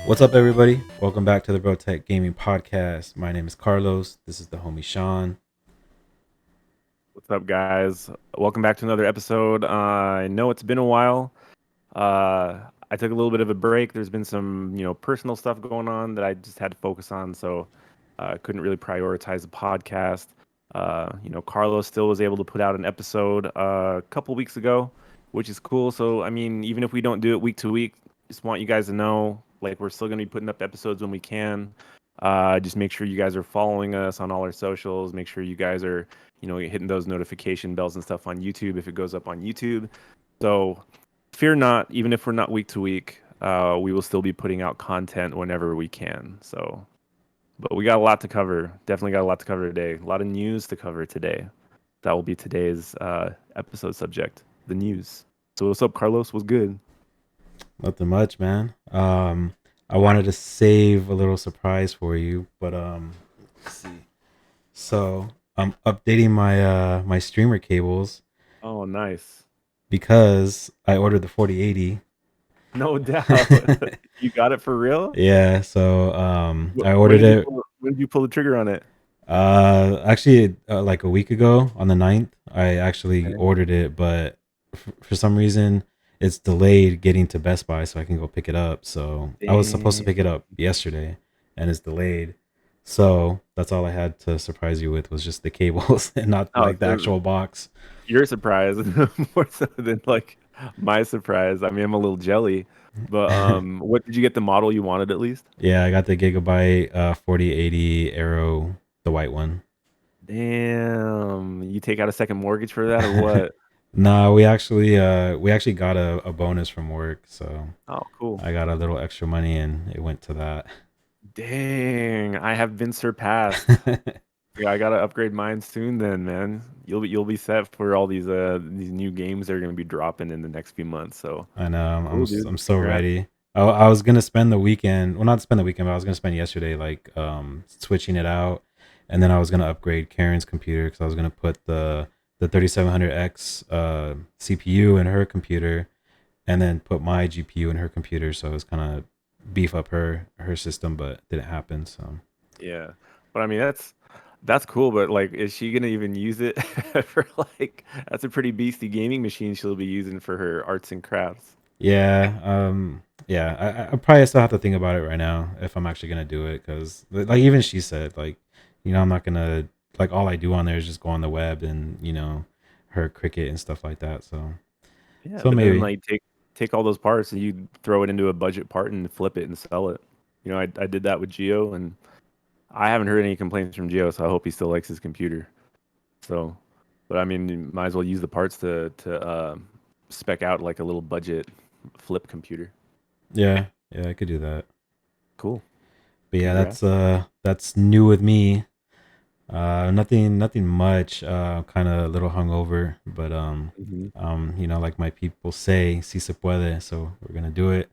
What's up, everybody? Welcome back to the Bro Tech Gaming Podcast. My name is Carlos. This is the homie Sean. What's up, guys? Welcome back to another episode. I know it's been a while. I took a little bit of a break. There's been some, personal stuff going on that I just had to focus on, so I couldn't really prioritize the podcast. Carlos still was able to put out an episode a couple weeks ago, which is cool. So, I mean, even if we don't do it week to week, just want you guys to know, like, we're still going to be putting up episodes when we can. Just make sure you guys are following us on all our socials. Make sure you guys are hitting those notification bells and stuff on YouTube if it goes up on YouTube. So fear not, even if we're not week to week, we will still be putting out content whenever we can. So, but we got a lot to cover. Definitely got a lot to cover today. A lot of news to cover today. That will be today's episode subject, the news. So what's up, Carlos? What's good? Nothing much, man. I wanted to save a little surprise for you, but let's see. So I'm updating my streamer cables Oh, nice. because I ordered the 4080. No doubt. You got it for real? Yeah, so I When ordered did you it pull the trigger on it? actually like a week ago on the 9th. I actually Okay. ordered it, but for some reason it's delayed getting to Best Buy so I can go pick it up. So I was supposed to Dang. pick it up yesterday and it's delayed. So that's all I had to surprise you with was just the cables and not Oh, like the so actual box. your surprise more so than like my surprise. I mean, I'm a little jelly, but what did you get the model you wanted at least? Yeah, I got the Gigabyte 4080 Aero, the white one. Damn, you take out a second mortgage for that or what? No, we actually got a bonus from work, so Oh, cool. I got a little extra money and it went to that. Dang, I have been surpassed. Yeah, I gotta upgrade mine soon then, man. You'll be set for all these new games that are gonna be dropping in the next few months. So I know cool, dude. I'm so Congrats. ready. I was gonna spend the weekend, well, not spend the weekend, but I was gonna spend yesterday like switching it out, and then I was gonna upgrade Karen's computer because I was gonna put the 3700X CPU in her computer, and then put my GPU in her computer. So it was kind of beef up her system, but it didn't happen. So Yeah, but I mean that's cool. But like, is she gonna even use it for like? That's a pretty beastie gaming machine she'll be using for her arts and crafts. yeah, I probably still have to think about it right now if I'm actually gonna do it because like even she said like, I'm not gonna like all I do on there is just go on the web and her Cricut and stuff like that. Yeah, So but then maybe like take all those parts and you throw it into a budget part and flip it and sell it. I did that with Geo and I haven't heard any complaints from Geo, so I hope he still likes his computer. So, but I mean, you might as well use the parts to spec out like a little budget flip computer. yeah, I could do that. Cool. But yeah, Congrats. that's new with me. Nothing much. Kind of a little hungover, but Hmm. like my people say, si se puede. So we're gonna do it.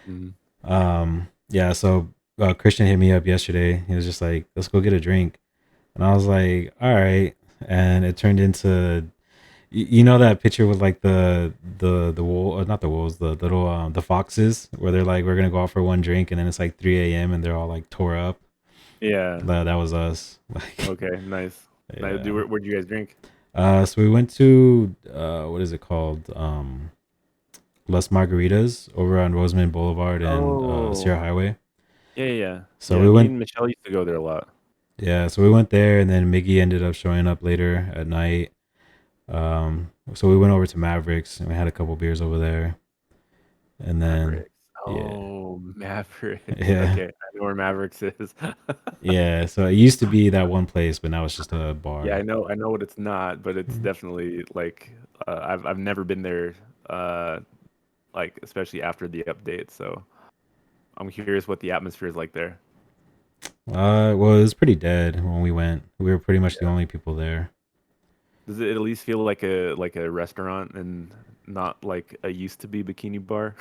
Hmm. Yeah. So Christian hit me up yesterday. He was just like, "Let's go get a drink," and I was like, "All right." And it turned into, that picture with like the wool, not the wolves, the little the foxes, where they're like, "We're gonna go out for one drink," and then it's like 3 a.m. and they're all like tore up. Yeah. That was us. Like, Okay. Nice. Nice. yeah. Where'd you guys drink? So we went to what is it called? Las Margaritas over on Roseman Boulevard and Sierra Oh, Highway. yeah, yeah, yeah. So Yeah, we me went, and Michelle used to go there a lot. so we went there, and then Miggy ended up showing up later at night. So we went over to Mavericks and we had a couple beers over there, and then Mavericks. yeah, Oh, Mavericks. yeah, Okay, I know where Mavericks is. yeah. So it used to be that one place, but now it's just a Yeah, I bar. know. I know what it's not, but it's Mm. definitely like I've never been there. Uh, like especially after the update. So I'm curious what the atmosphere is like there. Well, it was pretty dead when we went. We were pretty much the Yeah. only people there. Does it at least feel like a restaurant and not like a used to be bikini bar?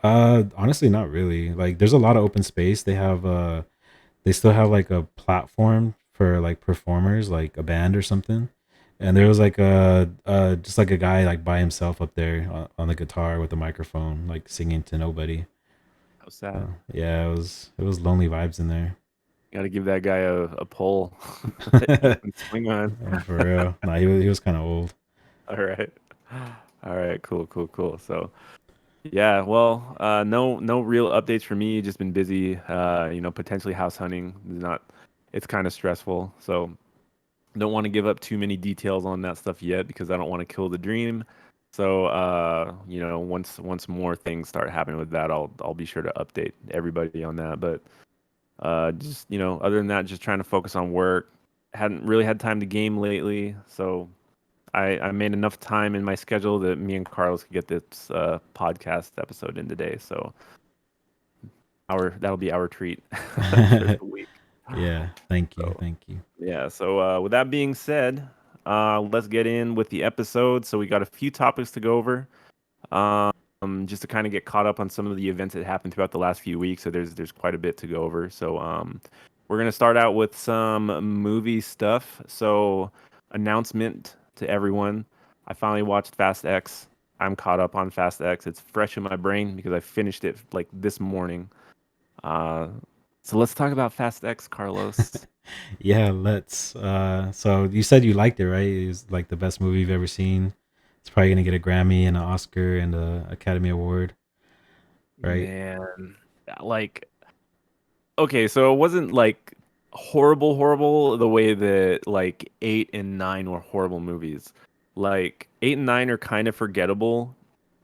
Honestly, not really. Like, there's a lot of open space. They still have like a platform for like performers, like a band or something. And there was like just like a guy like by himself up there on the guitar with a microphone, like singing to nobody. How sad. Yeah, it was lonely vibes in there. Got to give that guy a pole that he can swing on. For real. Nah, he was kind of old. All right. All right. Cool. Cool. Cool. So yeah. Well, no real updates for me. Just been busy. Potentially house hunting. Not. It's kind of stressful. So don't want to give up too many details on that stuff yet because I don't want to kill the dream. So once more things start happening with that, I'll be sure to update everybody on that. But just other than that, just trying to focus on work. Hadn't really had time to game lately, so I made enough time in my schedule that me and Carlos could get this podcast episode in today. So our that'll be our treat for the week. Yeah, thank you, So thank you. yeah. So with that being said, let's get in with the episode. So we got a few topics to go over. Just to kind of get caught up on some of the events that happened throughout the last few weeks. So there's quite a bit to go over. So we're gonna start out with some movie stuff. So announcement to everyone: I finally watched Fast X. I'm caught up on Fast X. It's fresh in my brain because I finished it like this morning. Uh, so let's talk about Fast X, Carlos. Yeah, let's. So you said you liked it, right? It was like the best movie you've ever seen. It's probably gonna get a Grammy and an Oscar and a Academy Award, right? Man, like okay, so it wasn't like horrible the way that like 8 and 9 were horrible movies. Like 8 and 9 are kind of forgettable.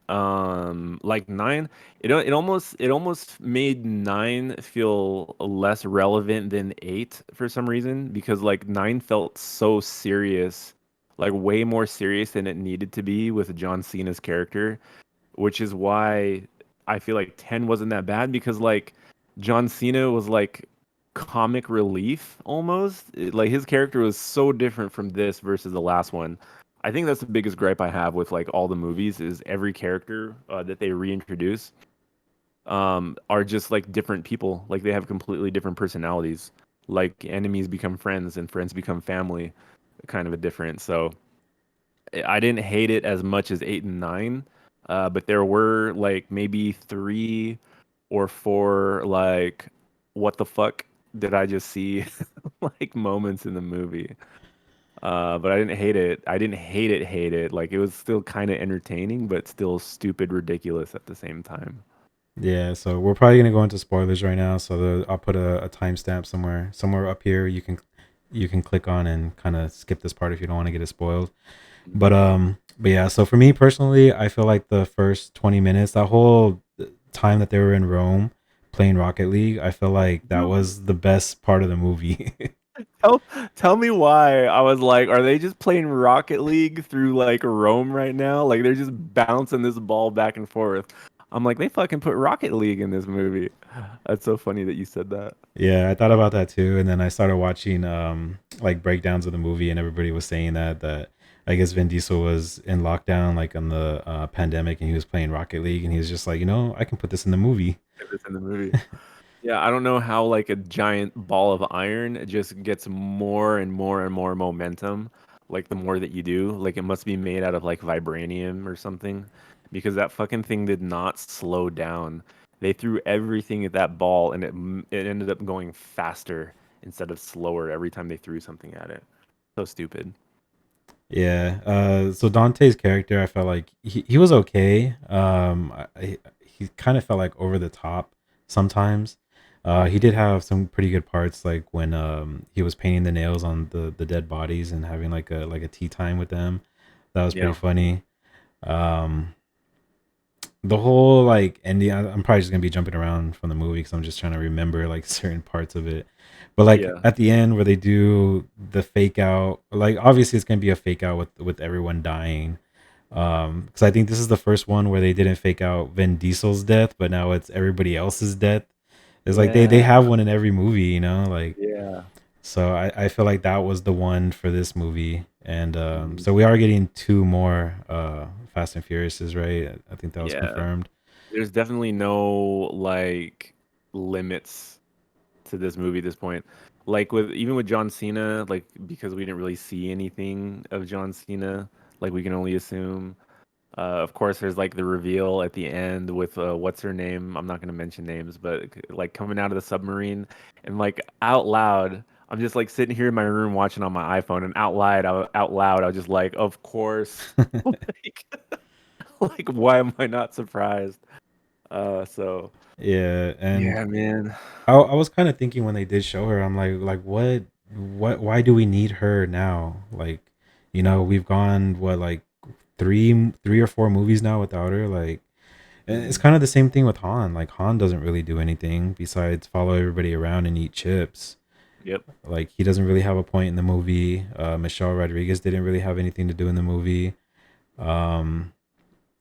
Like 9, it almost made 9 feel less relevant than 8 for some reason because like 9 felt so serious, like way more serious than it needed to be with John Cena's character, which is why I feel like 10 wasn't that bad because like John Cena was like comic relief almost. Like his character was so different from this versus the last one. I think that's the biggest gripe I have with like all the movies is every character that they reintroduce are just like different people. Like they have completely different personalities. Like enemies become friends and friends become family, kind of a difference. So I didn't hate it as much as 8 and 9, but there were like maybe 3 or 4 like what the fuck did I just see like moments in the movie. But I didn't hate it. I didn't hate it. Like it was still kind of entertaining, but still stupid ridiculous at the same time. Yeah, so we're probably gonna go into spoilers right now. So I'll put a timestamp somewhere up here. You can click on and kind of skip this part if you don't want to get it spoiled. But yeah. So for me personally, I feel like the first 20 minutes, that whole time that they were in Rome playing Rocket League, I feel like that You was the best part of the movie. tell tell me why. I was like, are they just playing Rocket League through like Rome right now? Like they're just bouncing this ball back and forth. I'm like, they fucking put Rocket League in this movie. That's so funny that you said that. Yeah, I thought about that too, and then I started watching like breakdowns of the movie, and everybody was saying that I guess Vin Diesel was in lockdown, like on the pandemic, and he was playing Rocket League, and he was just like, I can put this in the movie. If it's in the movie. Yeah, I don't know how like a giant ball of iron just gets more and more and more momentum. Like the more that you do, like it must be made out of like vibranium or something, because that fucking thing did not slow down. They threw everything at that ball, and it ended up going faster instead of slower every time they threw something at it. So stupid. Yeah. So Dante's character, I felt like he was okay. He kind of felt like over the top sometimes. He did have some pretty good parts, like when he was painting the nails on the dead bodies and having like a tea time with them. That was pretty Yeah. funny. Um, the whole like ending, I'm probably just gonna be jumping around from the movie because I'm just trying to remember like certain parts of it. But like Yeah. at the end where they do the fake out, like obviously it's gonna be a fake out with everyone dying. Because I think this is the first one where they didn't fake out Vin Diesel's death, but now it's everybody else's death. It's like they Yeah. have one in every movie, like. Yeah. So I feel like that was the one for this movie, and Mhm. so we are getting two more Fast and Furiouses, right? I think that was Yeah. confirmed. There's definitely no like limits to this movie at this point. Like with even with John Cena, like because we didn't really see anything of John Cena, like we can only assume. Of course, there's like the reveal at the end with what's her name? I'm not gonna mention names, but like coming out of the submarine and like out loud, I'm just like sitting here in my room watching on my iPhone, and out loud, I was just like, of course, like, like why am I not surprised? So Yeah, and yeah, man. I was kind of thinking when they did show her, I'm like why do we need her now? Like, we've gone what, like three or four movies now without her. Like, and it's Mhm. kind of the same thing with Han. Like, Han doesn't really do anything besides follow everybody around and eat chips. Yep. Like, he doesn't really have a point in the movie. Michelle Rodriguez didn't really have anything to do in the movie. Um,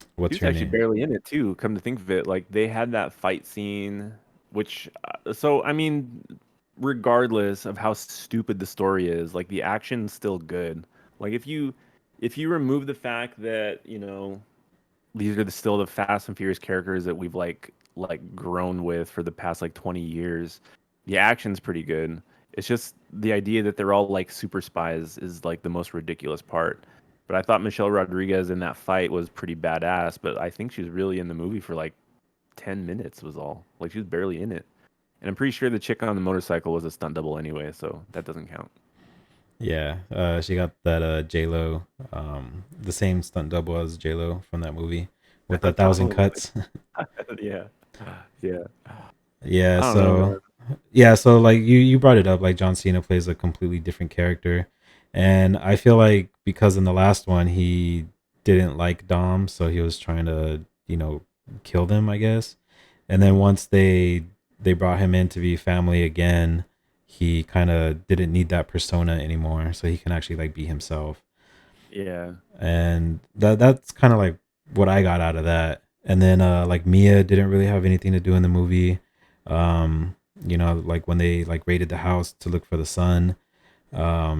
She what's was her actually name? barely in it too. Come to think of it, like they had that fight scene, which so I mean, regardless of how stupid the story is, like the action's still good. Like if you remove the fact that these are still the Fast and Furious characters that we've like grown with for the past like 20 years, the action's pretty good. It's just the idea that they're all like super spies is like the most ridiculous part. But I thought Michelle Rodriguez in that fight was pretty badass, but I think she was really in the movie for like 10 minutes was all. Like she was barely in it. And I'm pretty sure the chick on the motorcycle was a stunt double anyway, so that doesn't count. Yeah, she got that J Lo, the same stunt double as J Lo from that movie with a thousand Probably. cuts. Yeah. Yeah. Yeah, I don't know, so man. like you brought it up, like John Cena plays a completely different character, and I feel like because in the last one he didn't like Dom, so he was trying to kill them, I guess. And then Mhm. once they brought him in to be family again, he kind of didn't need that persona anymore, so he can actually like be himself. Yeah. And that's kind of like what I got out of that. And then like Mia didn't really have anything to do in the movie. Um, like when they like raided the house to look for the son,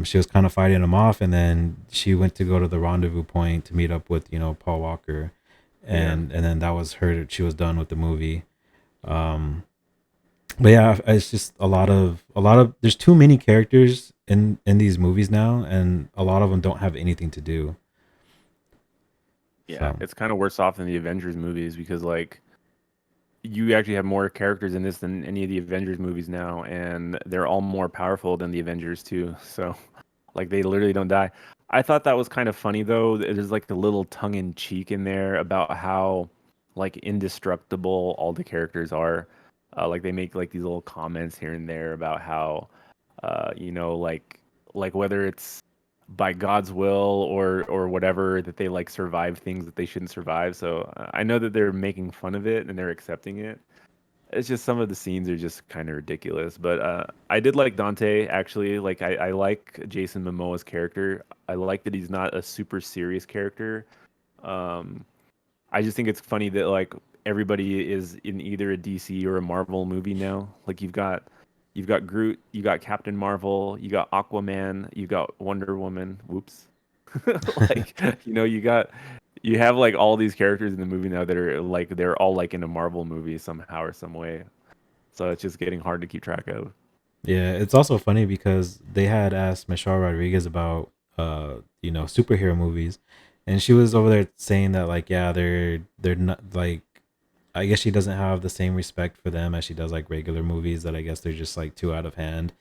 she was kind of fighting him off, and then she went to go to the rendezvous point to meet up with Paul Walker, Yeah. and then that was her. She was done with the movie. Um, but yeah, it's just a lot of. There's too many characters in these movies now, and a lot of them don't have anything to do. Yeah, So it's kind of worse off than the Avengers movies because like you actually have more characters in this than any of the Avengers movies now, and they're all more powerful than the Avengers too. So like they literally don't die. I thought that was kind of funny though. There's like a little tongue in cheek in there about how like indestructible all the characters are. Like they make like these little comments here and there about how like whether it's by God's will or whatever that they like survive things that they shouldn't survive. So I know that they're making fun of it and they're accepting it. It's just some of the scenes are just kind of ridiculous. But I did like Dante actually. Like I like Jason Momoa's character. I like that he's not a super serious character. Um, I just think it's funny that like everybody is in either a DC or a Marvel movie now. Like you've got Groot, you got Captain Marvel, you got Aquaman, you got Wonder Woman. Whoops. Like you have like all these characters in the movie now that are like they're all like in a Marvel movie somehow or some way. So it's just getting hard to keep track of. yeah, it's also funny because they had asked Michelle Rodriguez about superhero movies, and she was over there saying that like yeah they're not like, I guess she doesn't have the same respect for them as she does like regular movies, that I guess they're just like too out of hand.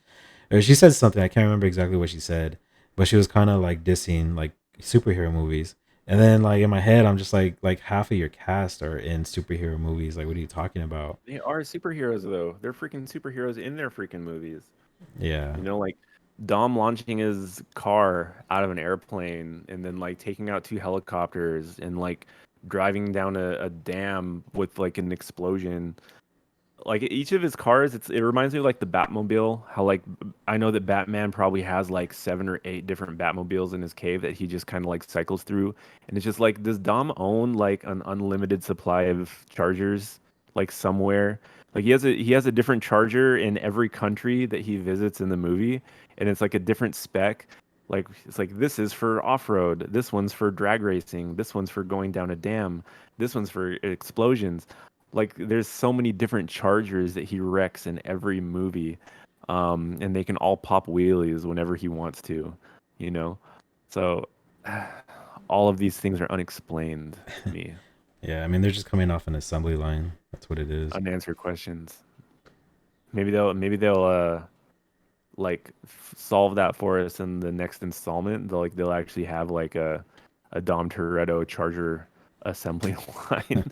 Or she said something, I can't remember exactly what she said, but she was kind of like dissing like superhero movies. And then like in my head I'm just like half of your cast are in superhero movies. Like, what are you talking about? They are superheroes though. They're freaking superheroes in their freaking movies. Yeah. Like Dom launching his car out of an airplane and then like taking out two helicopters and like driving down a dam with like an explosion. Like each of his cars, it reminds me of like the Batmobile. How like I know that Batman probably has like 7 or 8 different Batmobiles in his cave that he just kind of like cycles through, and it's just like, does Dom own like an unlimited supply of chargers like somewhere? Like he has a different charger in every country that he visits in the movie, and it's like a different spec. Like it's like this is for off-road, this one's for drag racing, this one's for going down a dam, this one's for explosions. Like there's so many different chargers that he wrecks in every movie, and they can all pop wheelies whenever he wants to, you know. So all of these things are unexplained to me. Yeah, I mean they're just coming off an assembly line. That's what it is. Unanswered questions. Maybe they'll like solve that for us in the next installment. They'll actually have like a Dom Toretto Charger assembly line.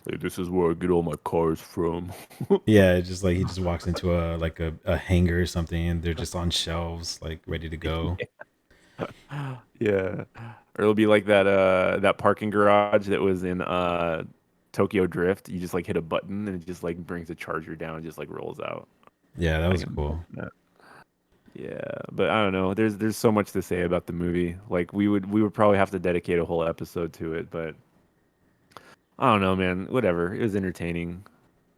Like, this is where I get all my cars from. Yeah, it's just like he just walks into a hangar or something, and they're just on shelves, like ready to go. Yeah. Or it'll be like that parking garage that was in Tokyo Drift. You just like hit a button and it just like brings a charger down and just like rolls out. Yeah, that I was can cool. imagine that. Yeah, but I don't know. There's so much to say about the movie. Like we would probably have to dedicate a whole episode to it, but I don't know, man. Whatever. It was entertaining.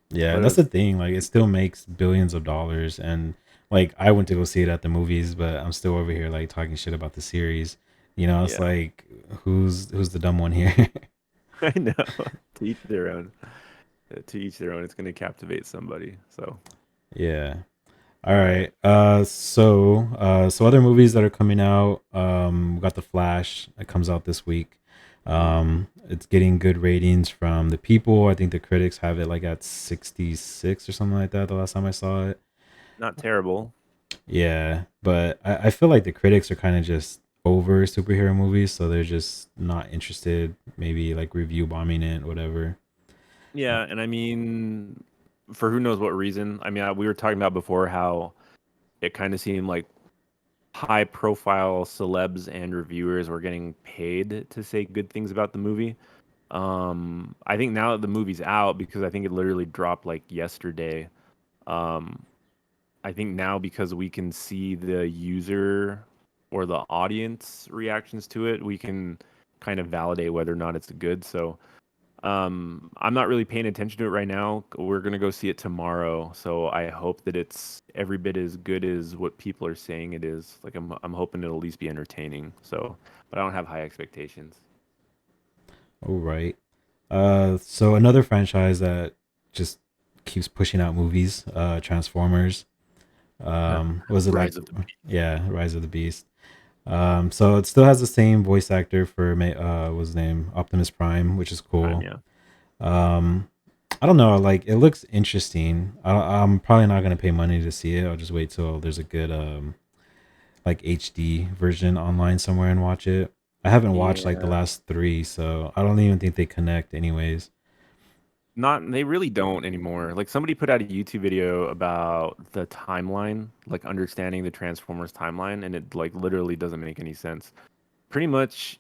Yeah, But that's the thing. Like, it still makes billions of dollars, and like I went to go see it at the movies, but I'm still over here like talking shit about the series. It's yeah, like who's the dumb one here? I know. To each their own. To each their own. It's going to captivate somebody. So, Yeah. All all right. right. So other movies that are coming out. We got The Flash. It comes out this week. Mhm. It's getting good ratings from the people. I think the critics have it like at 66 or something like that. The last time I saw it. Not terrible. Yeah, but I feel like the critics are kind of just over superhero movies, so they're just not interested. Maybe like review bombing it, whatever. Uh, Yeah, and I mean, for who knows what reason. I mean, we were talking about before how it kind of seemed like high profile celebs and reviewers were getting paid to say good things about the movie. I think now that the movie's out, because I think it literally dropped like yesterday. Um, I think now because we can see the user or the audience reactions to it, we can kind of validate whether or not it's good. So I'm not really paying attention to it right now. We're gonna go see it tomorrow, so I hope that it's every bit as good as what people are saying it is. Like I'm hoping it'll at least be entertaining. So, but I don't have high expectations. all right. So another franchise that just keeps pushing out movies, Transformers. Was it like, Rise of the yeah, Rise of the Beast. So it still has the same voice actor for what's his name, Optimus Prime, which is Time, cool. yeah. Um, I don't know. Like, it looks interesting. I'm probably not gonna pay money to see it. I'll just wait till there's a good like HD version online somewhere and watch it. I haven't watched like the Yeah. last three, so I don't even think they connect, anyways. Not they really don't anymore. Like somebody put out a YouTube video about the timeline, like understanding the Transformers timeline, and it like literally doesn't make any sense. Pretty much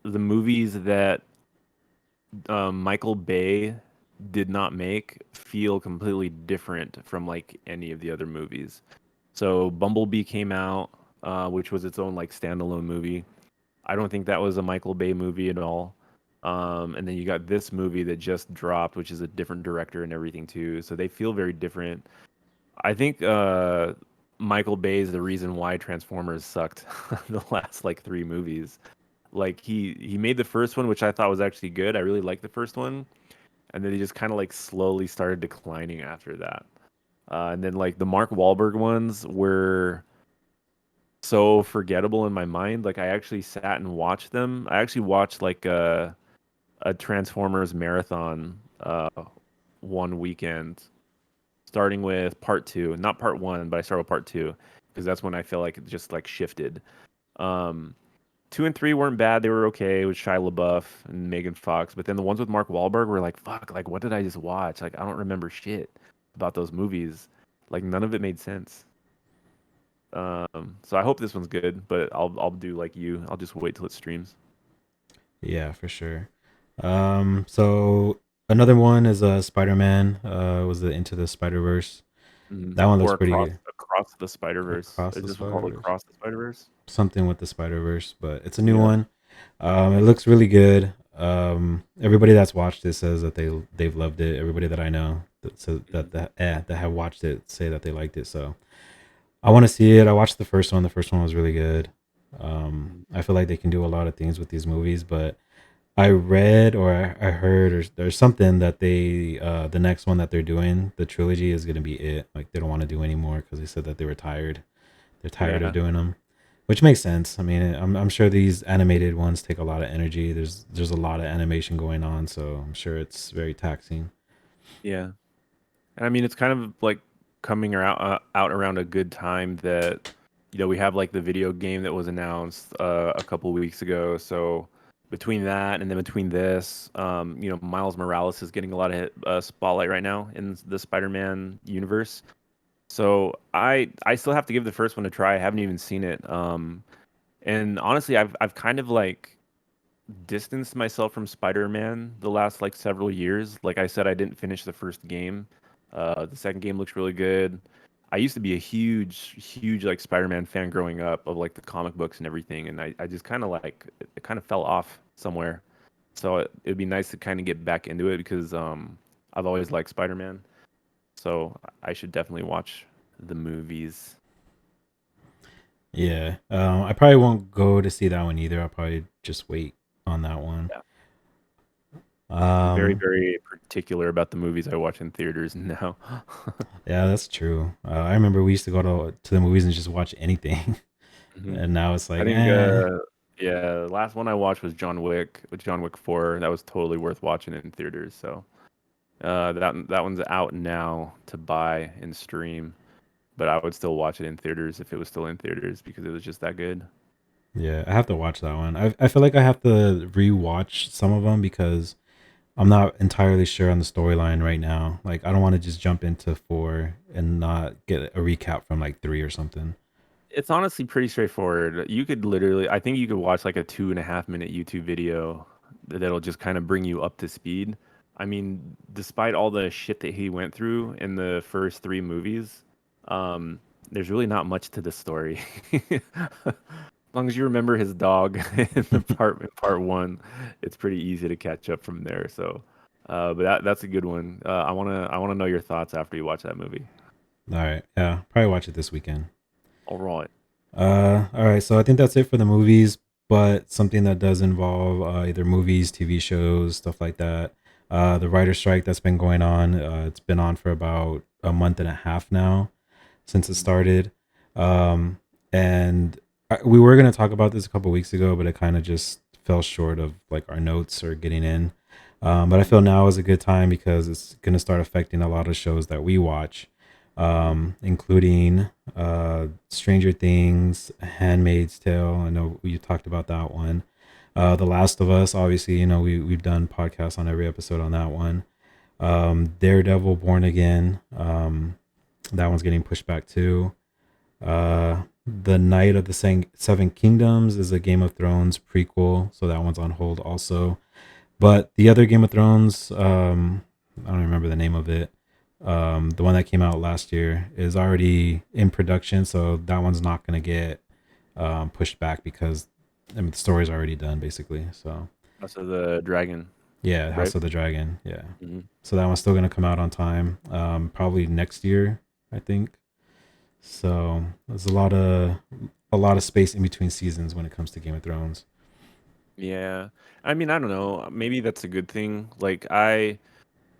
the movies that Michael Bay did not make feel completely different from like any of the other movies. So Bumblebee came out, which was its own like standalone movie. I don't think that was a Michael Bay movie at all. And then you got this movie that just dropped, which is a different director and everything too. So they feel very different. I think Michael Bay is the reason why Transformers sucked the last like three movies. Like he made the first one, which I thought was actually good. I really liked the first one, and then he just kind of like slowly started declining after that. And then like the Mark Wahlberg ones were so forgettable in my mind. Like I actually sat and watched them. I actually watched like a Transformers marathon one weekend, starting with part two, not part one, but I started with part two because that's when I feel like it just like shifted. Um, Two and three weren't bad; they were okay with Shia LaBeouf and Megan Fox. But then the ones with Mark Wahlberg were like, "Fuck! Like, what did I just watch? Like, I don't remember shit about those movies. Like, none of it made sense." So I hope this one's good, but I'll do like you. I'll just wait till it streams. Yeah, for sure. So another one is Spider-Man. Was the Into the Spider-Verse. That one looks Or pretty good. across the Spider Verse. Across Is the this one called Spider-Verse. Across the Spider Verse? Something with the Spider-Verse, but it's a new Yeah. one. It looks really good. Everybody that's watched it says that they've loved it. Everybody that I know that says that have watched it say that they liked it. So I want to see it. I watched the first one. The first one was really good. Mhm. I feel like they can do a lot of things with these movies, but I read or I heard or there's something that the next one that they're doing, the trilogy, is gonna be it. Like they don't want to do anymore because they said that they were tired. They're tired of Yeah. doing them. which makes sense. I mean, I'm sure these animated ones take a lot of energy. There's a lot of animation going on, so I'm sure it's very taxing. Yeah. And I mean, it's kind of like coming out around a good time that we have like the video game that was announced a couple weeks ago. So between that and then between this, Miles Morales is getting a lot of spotlight right now in the Spider-Man universe. So I still have to give the first one a try. I haven't even seen it. And honestly, I've kind of like distanced myself from Spider-Man the last like several years. Like I said, I didn't finish the first game. The second game looks really good. I used to be a huge like Spider-Man fan growing up of like the comic books and everything, and I just kind of like it kind of fell off somewhere. So it'd be nice to kind of get back into it because I've always liked Spider-Man. So I should definitely watch the movies. Yeah, I probably won't go to see that one either. I'll probably just wait on that one. Yeah. I'm very, Um, very particular about the movies I watch in theaters now. yeah, that's true. I remember we used to go to the movies and just watch anything, hmm and now it's I like, think, eh. yeah, the last one I watched was John Wick, with John Wick 4. That was totally worth watching in theaters. So that one's out now to buy and stream, but I would still watch it in theaters if it was still in theaters because it was just that good. Yeah, I have to watch that one. I feel like I have to rewatch some of them because I'm not entirely sure on the storyline right now. Like, I don't want to just jump into four and not get a recap from like three or something. It's honestly pretty straightforward. You could literally, I think you could watch like a 2.5 minute YouTube video that'll just kind of bring you up to speed. I mean, despite all the shit that he went through in the first three movies, um, there's really not much to the story. As long as you remember his dog in part one, it's pretty easy to catch up from there. So, but that's a good one. I wanna know your thoughts after you watch that movie. All right, yeah, probably watch it this weekend. All right. All right, so I think that's it for the movies, but something that does involve either movies, TV shows, stuff like that. The writer strike that's been going on, it's been on for about a month and a half now since it started. Um, and we were going to talk about this a couple weeks ago, but it kind of just fell short of like our notes or getting in. But I feel now is a good time because it's going to start affecting a lot of shows that we watch, Mhm. including Stranger Things, Handmaid's Tale. I know you talked about that one. The Last of Us, obviously, we've done podcasts on every episode on that one. Daredevil, Born Again. That one's getting pushed back too. The Night of the Seven Kingdoms is a Game of Thrones prequel, so that one's on hold also. But the other Game of Thrones, I don't remember the name of it. The one that came out last year is already in production, so that one's not going to get pushed back because I mean the story's already done basically. So House of the Dragon, yeah, right? House of the Dragon, yeah. Mhm. So that one's still going to come out on time, probably next year, I think. So there's a lot of space in between seasons when it comes to Game of Thrones. Yeah. I mean, I don't know. Maybe that's a good thing. Like I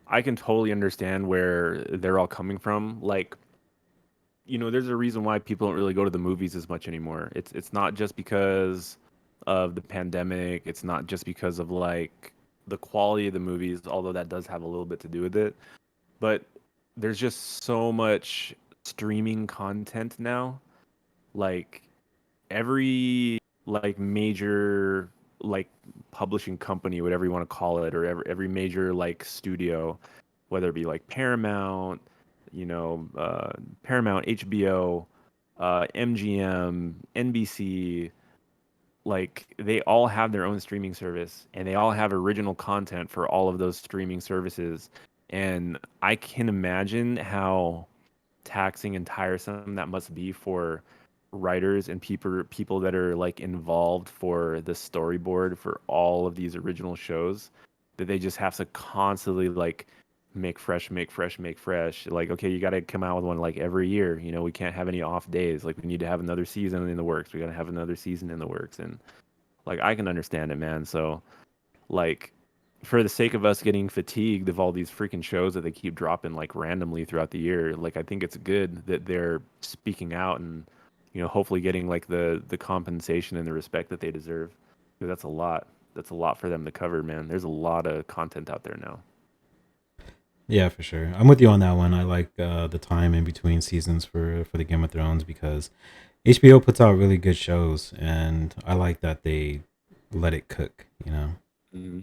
can totally understand where they're all coming from. Like, there's a reason why people don't really go to the movies as much anymore. It's not just because of the pandemic. It's not just because of like the quality of the movies, although that does have a little bit to do with it. But there's just so much streaming content now. Like every like major like publishing company, whatever you want to call it, or every major like studio, whether it be like Paramount, Paramount, HBO, MGM, NBC, like they all have their own streaming service and they all have original content for all of those streaming services. And I can imagine how taxing and tiresome that must be for writers and people that are like involved for the storyboard for all of these original shows, that they just have to constantly like make fresh, make fresh, make fresh. Like, okay, you got to come out with one like every year. We can't have any off days. Like, we need to have another season in the works. We got to have another season in the works. And like, I can understand it, man. So like, for the sake of us getting fatigued of all these freaking shows that they keep dropping like randomly throughout the year, like I think it's good that they're speaking out and hopefully getting like the compensation and the respect that they deserve. Because that's a lot. That's a lot for them to cover, man. There's a lot of content out there now. Yeah, for sure. I'm with you on that one. I like the time in between seasons for the Game of Thrones because HBO puts out really good shows, and I like that they let it cook. You know. Hmm.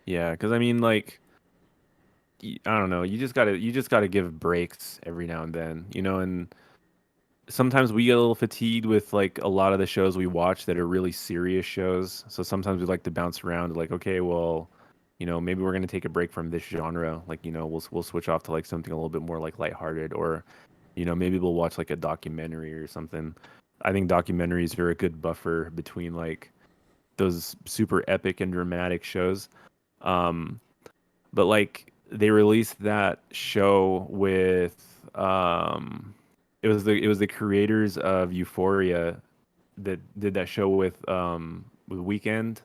Yeah, because I mean, like, I don't know. You just gotta give breaks every now and then, and sometimes we get a little fatigued with like a lot of the shows we watch that are really serious shows. So sometimes we like to bounce around like, okay, well, maybe we're gonna take a break from this genre. Like, we'll switch off to like something a little bit more like lighthearted, or maybe we'll watch like a documentary or something. I think documentaries are a good buffer between like those super epic and dramatic shows. Um, but like they released that show with it was the creators of Euphoria that did that show with Weekend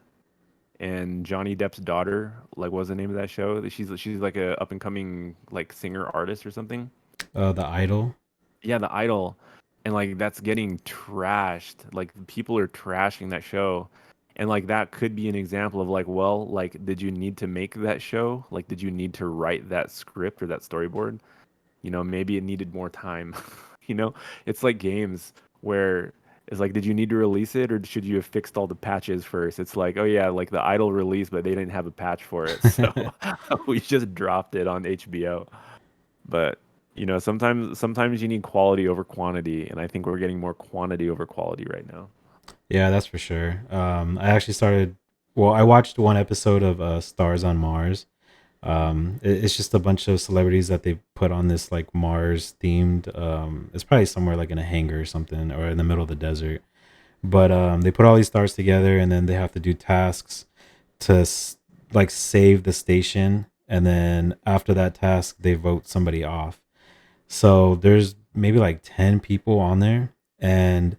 and Johnny Depp's daughter. Like, what's the name of that show? She's like a up and coming like singer artist or something. The Idol. Yeah, The Idol, and like that's getting trashed. Like people are trashing that show, and like that could be an example of like, well, like did you need to make that show? Like, did you need to write that script or that storyboard? Maybe it needed more time. you know, it's like games where it's like, did you need to release it or should you have fixed all the patches first? It's like, oh yeah, like the Idol release, but they didn't have a patch for it, so we just dropped it on HBO. But sometimes you need quality over quantity, and I think we're getting more quantity over quality right now. Yeah, that's for sure. I actually started. Well, I watched one episode of Stars on Mars. It's just a bunch of celebrities that they put on this like Mars themed. It's probably somewhere like in a hangar or something, or in the middle of the desert. But they put all these stars together, and then they have to do tasks to like save the station. And then after that task, they vote somebody off. So there's maybe like 10 people on there, and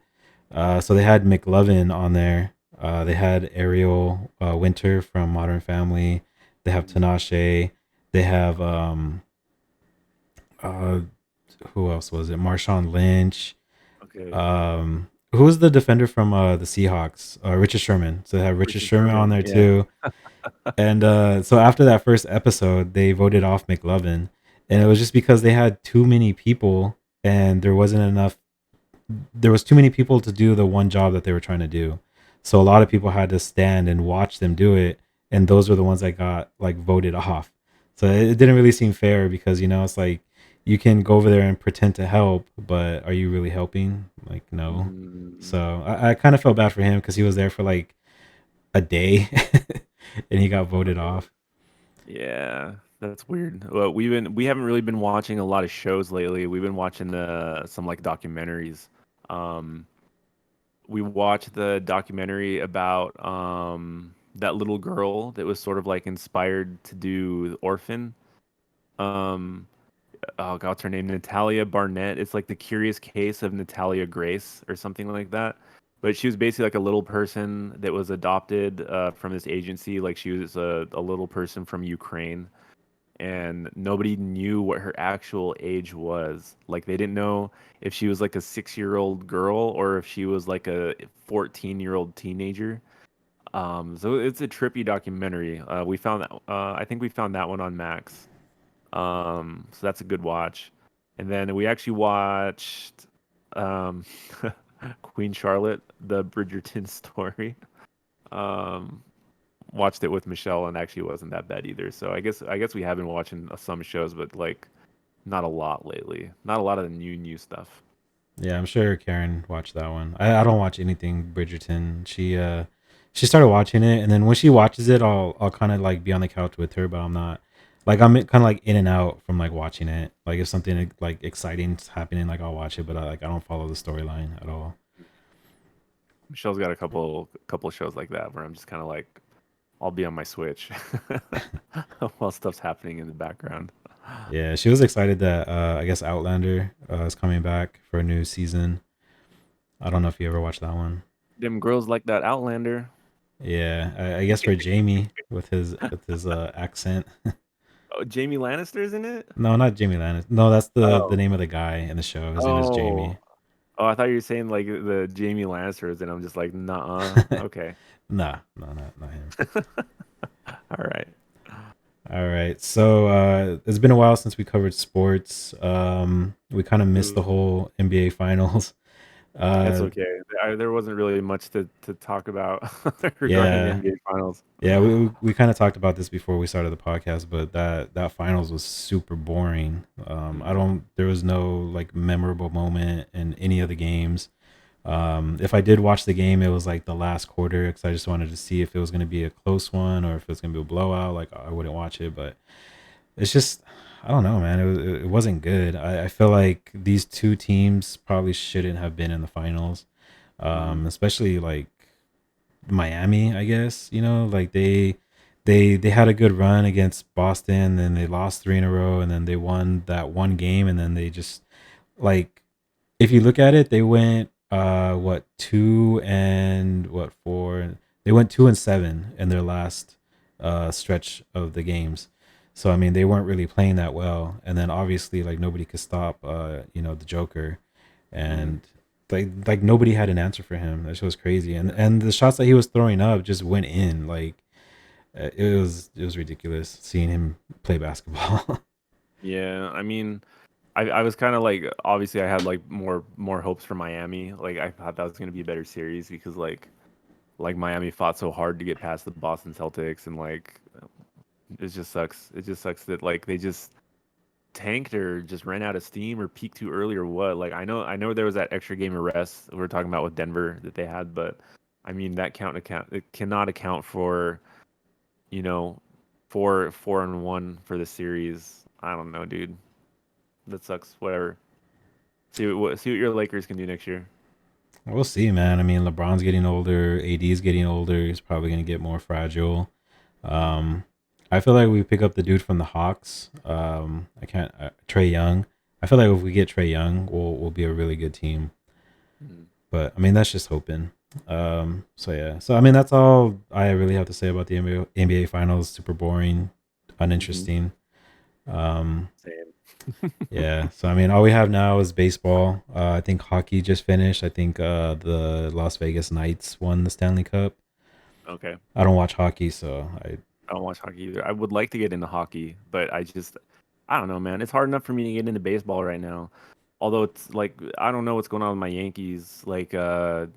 so they had McLovin on there. They had Ariel Winter from Modern Family. They have Mhm. Tinashe. They have uh, who else was it? Marshawn Lynch. Okay. Who was the defender from the Seahawks? Richard Sherman. So they have Richard Richard Sherman on Sherman. there Yeah. too. And so after that first episode, they voted off McLovin, and it was just because they had too many people, and there wasn't enough. There was too many people to do the one job that they were trying to do. So a lot of people had to stand and watch them do it, and those were the ones that got like voted off. So it didn't really seem fair because it's like you can go over there and pretend to help, but are you really helping? Like no. Mm, So I kind of felt bad for him because he was there for like a day and he got voted okay. off. Yeah, that's weird. Well, we haven't really been watching a lot of shows lately. We've been watching some like documentaries. Um, we watched the documentary about that little girl that was sort of like inspired to do Orphan. Um, oh god, what's her name? Natalia Barnett. It's like the curious case of Natalia Grace or something like that. But she was basically like a little person that was adopted from this agency. Like she was a little person from Ukraine, and nobody knew what her actual age was. Like they didn't know if she was like a 6-year-old girl or if she was like a 14-year-old teenager. So it's a trippy documentary. We found that. I think we found that one on Max. So that's a good watch. And then we actually watched um, Queen Charlotte, the Bridgerton story. Um, Watched it with Michelle, and actually wasn't that bad either. So I guess we have been watching some shows, but like not a lot lately. Not a lot of the new stuff. Yeah, I'm sure Karen watched that one. I don't watch anything Bridgerton. She started watching it, and then when she watches it, I'll kind of like be on the couch with her, but I'm not like I'm kind of like in and out from like watching it. Like if something like exciting's happening, like I'll watch it, but I don't follow the storyline at all. Michelle's got a couple shows like that where I'm just kind of like I'll be on my Switch while stuff's happening in the background. Yeah, she was excited that I guess Outlander is coming back for a new season. I don't know if you ever watched that one. Them girls like that Outlander. Yeah, I guess for Jamie with his accent. Oh, Jamie Lannister's in it. No, not Jamie Lannister. No, that's the Oh, name of the guy in the show. His name is oh, Jamie. Oh, I thought you were saying like the Jamie Lannisters, and I'm just like, nah. Okay. Nah, no, not him. All right. All right. So it's been a while since we covered sports. We kind of missed the Ooh, whole NBA finals. it's Uh, okay. There wasn't really much to talk about regarding the yeah, NBA finals. yeah. We kind of talked about this before we started the podcast, but that finals was super boring. I Mhm. don't. There was no like memorable moment in any of the games. If I did watch the game, it was like the last quarter because I just wanted to see if it was going to be a close one or if it was going to be a blowout. Like I wouldn't watch it, but it's just I don't know, man. It wasn't good. I feel like these two teams probably shouldn't have been in the finals, Mhm. especially like Miami. I guess like they had a good run against Boston, then they lost three in a row, and then they won that one game, and then they just like if you look at it, they went what two and what four? They went 2-7 in their last stretch of the games. So I mean, they weren't really playing that well, and then obviously like nobody could stop the Joker, Mhm. and like nobody had an answer for him. That shit was crazy, and the shots that he was throwing up just went in. Like it was ridiculous seeing him play basketball. Yeah, I mean, I was kind of like, obviously I had like more hopes for Miami. Like I thought that was going to be a better series because like Miami fought so hard to get past the Boston Celtics, and like it just sucks. It just sucks that like they just tanked or just ran out of steam or peaked too early or what. Like I know there was that extra game of rest we were talking about with Denver that they had, but I mean that account it cannot account for, you know, 4-1 for the series. I don't know, dude. That sucks. Whatever. See what your Lakers can do next year. We'll see, man. I mean, LeBron's getting older, AD's getting older. He's probably going to get more fragile. Um, I feel like we pick up the dude from the Hawks. I can't Trey Young. I feel like if we get Trey Young, we'll be a really good team. Mhm. But I mean, that's just hoping. So yeah. So I mean, that's all I really have to say about the NBA Finals. Super boring, Mhm. uninteresting. Um, Same. yeah. So I mean, all we have now is baseball. I think hockey just finished. I think the Las Vegas Knights won the Stanley Cup. Okay. I don't watch hockey, so I I don't watch hockey either. I would like to get into hockey, but I don't know, man. It's hard enough for me to get into baseball right now. Although it's like I don't know what's going on with my Yankees. Like a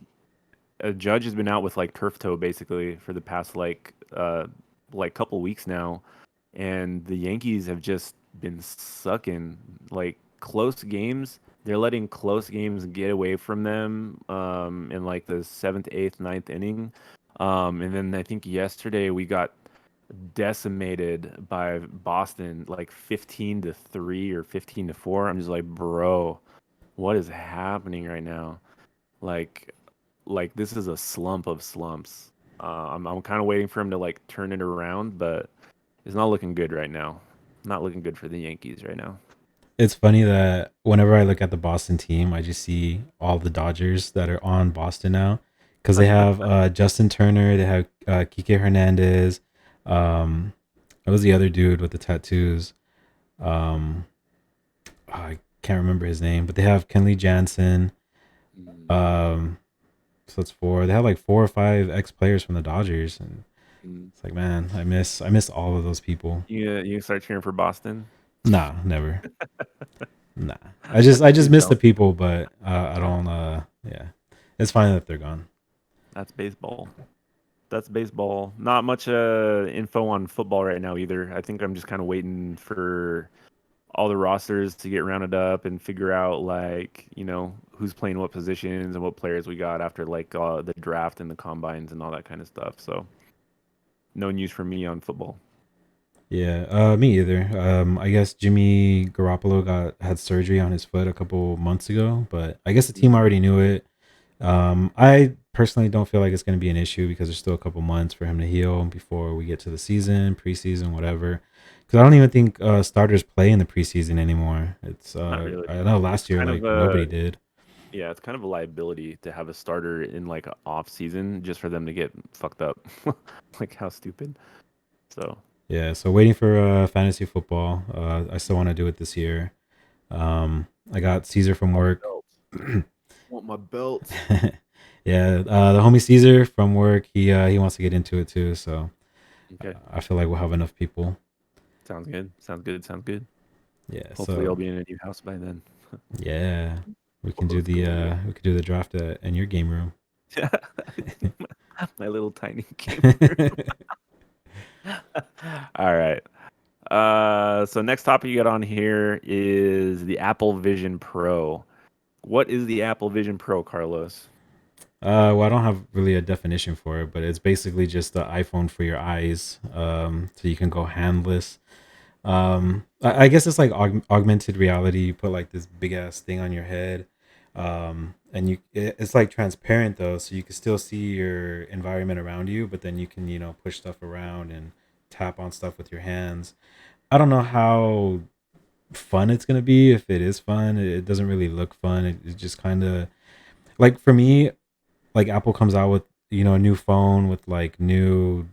judge has been out with like turf toe basically for the past like couple weeks now, and the Yankees have just been sucking like close games. They're letting close games get away from them in like the seventh, eighth, ninth inning. And then I think yesterday we got decimated by Boston like 15-3 or 15-4. I'm just like, bro, what is happening right now? Like like this is a slump of slumps. I'm kind of waiting for him to like turn it around, but it's not looking good right now. Not looking good for the Yankees right now. it's funny that whenever I look at the Boston team, I just see all the Dodgers that are on Boston now because they have Justin Turner, they have Kike Hernandez. What was the other dude with the tattoos? Um, I can't remember his name, but they have Kenley Jansen. Mm, Um, so it's four. They have like four or five ex players from the Dodgers, and mm. it's like, man, I miss all of those people. You start cheering for Boston? Nah, never. Nah, I just Please miss the don't. people, but I don't. Yeah, it's fine that they're gone. That's baseball. That's baseball. Not much info on football right now either. I think I'm just kind of waiting for all the rosters to get rounded up and figure out like, who's playing what positions and what players we got after like the draft and the combines and all that kind of stuff. So, no news from me on football. Yeah, me either. I guess Jimmy Garoppolo had surgery on his foot a couple months ago, but I guess the team Mhm. already knew it. I personally don't feel like it's going to be an issue because there's still a couple months for him to heal before we get to the season, preseason, whatever. Because I don't even think starters play in the preseason anymore. It's Not really. I know It's last year kind of like nobody did. yeah, it's kind of a liability to have a starter in like a off season just for them to get fucked up. Like how stupid. So, Yeah, so waiting for fantasy football. I still want to do it this year. I got Caesar from how many work. belts? want my belt. Yeah, the homie Caesar from work, he wants to get into it too. So Okay. I feel like we'll have enough people. Sounds good. Sounds good. Sounds good. Yeah. Hopefully, I'll So be in a new house by then. yeah, Let's go, dude. we could do the draft in your game room. My little tiny game room. All right. So next topic you got on here is the Apple Vision Pro. What is the Apple Vision Pro, Carlos? Well, I don't have really a definition for it, but it's basically just the iPhone for your eyes. So you can go handless. I guess it's like augmented reality. You put like this big ass thing on your head, and it's like transparent though, so you can still see your environment around you, but then you can push stuff around and tap on stuff with your hands. I don't know how fun it's gonna be. If it is fun, it doesn't really look fun. It just kind of like for me, like Apple comes out with a new phone with like new